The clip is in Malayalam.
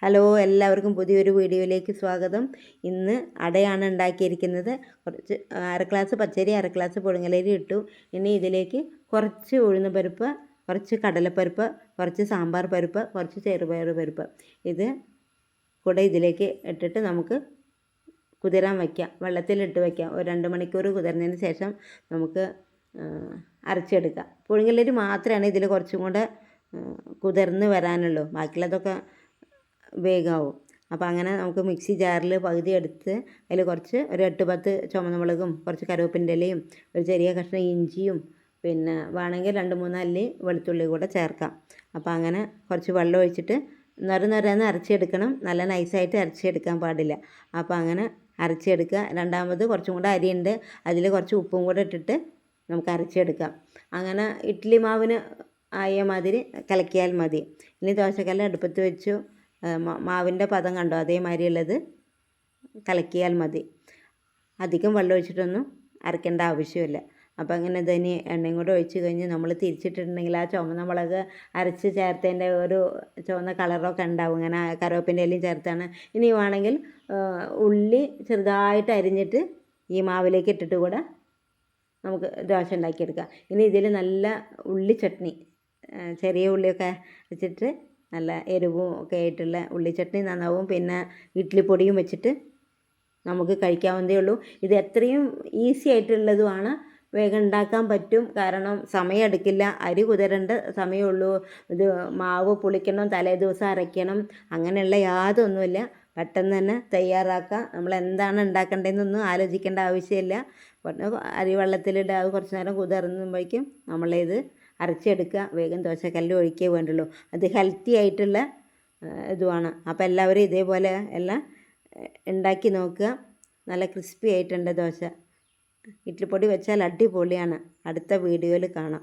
ഹലോ, എല്ലാവർക്കും പുതിയൊരു വീഡിയോയിലേക്ക് സ്വാഗതം. ഇന്ന് അടയാണ് ഉണ്ടാക്കിയിരിക്കുന്നത്. കുറച്ച് അര ഗ്ലാസ് പച്ചരി, അര ഗ്ലാസ് പുഴുങ്ങലരി ഇട്ടു. ഇനി ഇതിലേക്ക് കുറച്ച് ഉഴുന്ന് പരിപ്പ്, കുറച്ച് കടലപ്പരിപ്പ്, കുറച്ച് സാമ്പാർ പരിപ്പ്, കുറച്ച് ചെറുപയർ പരിപ്പ് ഇത് കൂടെ ഇതിലേക്ക് ഇട്ടിട്ട് നമുക്ക് കുതിരാൻ വയ്ക്കാം. വെള്ളത്തിലിട്ട് വയ്ക്കാം. ഒരു 2 മണിക്കൂർ കുതിർന്നതിന് ശേഷം നമുക്ക് അരച്ചെടുക്കാം. പുഴുങ്ങലരി മാത്രമാണ് ഇതിൽ കുറച്ചും കൂടെ കുതിർന്ന് വരാനുള്ളൂ. ബാക്കിയുള്ളതൊക്കെ വേഗമാവും. അപ്പോൾ അങ്ങനെ നമുക്ക് മിക്സി ജാറിൽ പകുതി എടുത്ത് അതിൽ കുറച്ച് ഒരു 8-10 ചുവന്ന മുളകും കുറച്ച് കറിവേപ്പിൻ്റെ ഇലയും ഒരു ചെറിയ കഷ്ണം ഇഞ്ചിയും പിന്നെ വേണമെങ്കിൽ 2-3 അല്ലി വെളുത്തുള്ളി കൂടെ ചേർക്കാം. അപ്പോൾ അങ്ങനെ കുറച്ച് വെള്ളം ഒഴിച്ചിട്ട് നൊരന്ന് അരച്ചെടുക്കണം. നല്ല നൈസായിട്ട് അരച്ചെടുക്കാൻ പാടില്ല. അപ്പോൾ അങ്ങനെ അരച്ചെടുക്കുക. രണ്ടാമത് കുറച്ചും കൂടെ അരിയുണ്ട്, അതിൽ കുറച്ച് ഉപ്പും കൂടെ ഇട്ടിട്ട് നമുക്ക് അരച്ചെടുക്കാം. അങ്ങനെ ഇഡ്ഡലി മാവിന് ആയ മാതിരി കലക്കിയാൽ മതി. ഇനി ദോശക്കല്ല് അടുപ്പത്ത് വെച്ചു. മാവിൻ്റെ പദം കണ്ടോ, അതേമാതിരിയുള്ളത് കലക്കിയാൽ മതി. അധികം വെള്ളം ഒഴിച്ചിട്ടൊന്നും അരക്കേണ്ട ആവശ്യമില്ല. അപ്പോൾ അങ്ങനെ ഇതിന് എണ്ണയും കൂടെ ഒഴിച്ച് കഴിഞ്ഞ് നമ്മൾ തിരിച്ചിട്ടുണ്ടെങ്കിൽ ആ ചുവന്ന മുളക് അരച്ച് ചേർത്തതിൻ്റെ ഒരു ചുവന്ന കളറൊക്കെ ഉണ്ടാവും. ഇങ്ങനെ കറിവേപ്പിൻ്റെ ഇലയും ചേർത്താണ്. ഇനി വേണമെങ്കിൽ ഉള്ളി ചെറുതായിട്ട് അരിഞ്ഞിട്ട് ഈ മാവിലേക്ക് ഇട്ടിട്ട് കൂടെ നമുക്ക് ദോശ ഉണ്ടാക്കിയെടുക്കാം. ഇനി ഇതിൽ നല്ല ഉള്ളി ചട്നി, ചെറിയ ഉള്ളിയൊക്കെ വെച്ചിട്ട് നല്ല എരിവും ഒക്കെ ആയിട്ടുള്ള ഉള്ളി ചട്നി നന്നാവും. പിന്നെ ഇഡ്ഡലിപ്പൊടിയും വെച്ചിട്ട് നമുക്ക് കഴിക്കാവുന്നതേ ഉള്ളൂ. ഇത് എത്രയും ഈസി ആയിട്ടുള്ളതുമാണ്. വേഗം ഉണ്ടാക്കാൻ പറ്റും. കാരണം സമയം എടുക്കില്ല. അരി കുതിരേണ്ട സമയമുള്ളൂ. ഇത് മാവ് പുളിക്കണം, തലേ ദിവസം അരയ്ക്കണം, അങ്ങനെയുള്ള യാതൊന്നുമില്ല. പെട്ടെന്ന് തന്നെ തയ്യാറാക്കാം. നമ്മൾ എന്താണ് ഉണ്ടാക്കേണ്ടതെന്നൊന്നും ആലോചിക്കേണ്ട ആവശ്യമില്ല. അരി വെള്ളത്തിലിട്ട് അത് കുറച്ച് നേരം കുതിർന്നുമ്പോഴേക്കും നമ്മളിത് അരച്ചെടുക്കുക. വേഗം ദോശക്കല്ല് ഒഴിക്കേ വേണ്ടുള്ളൂ. അത് ഹെൽത്തി ആയിട്ടുള്ള ഇതുമാണ്. അപ്പോൾ എല്ലാവരും ഇതേപോലെ എല്ലാം ഉണ്ടാക്കി നോക്കുക. നല്ല ക്രിസ്പി ആയിട്ടുണ്ട് ദോശ. ഇഡ്ഡലിപ്പൊടി വെച്ചാൽ അടിപൊളിയാണ്. അടുത്ത വീഡിയോയിൽ കാണാം.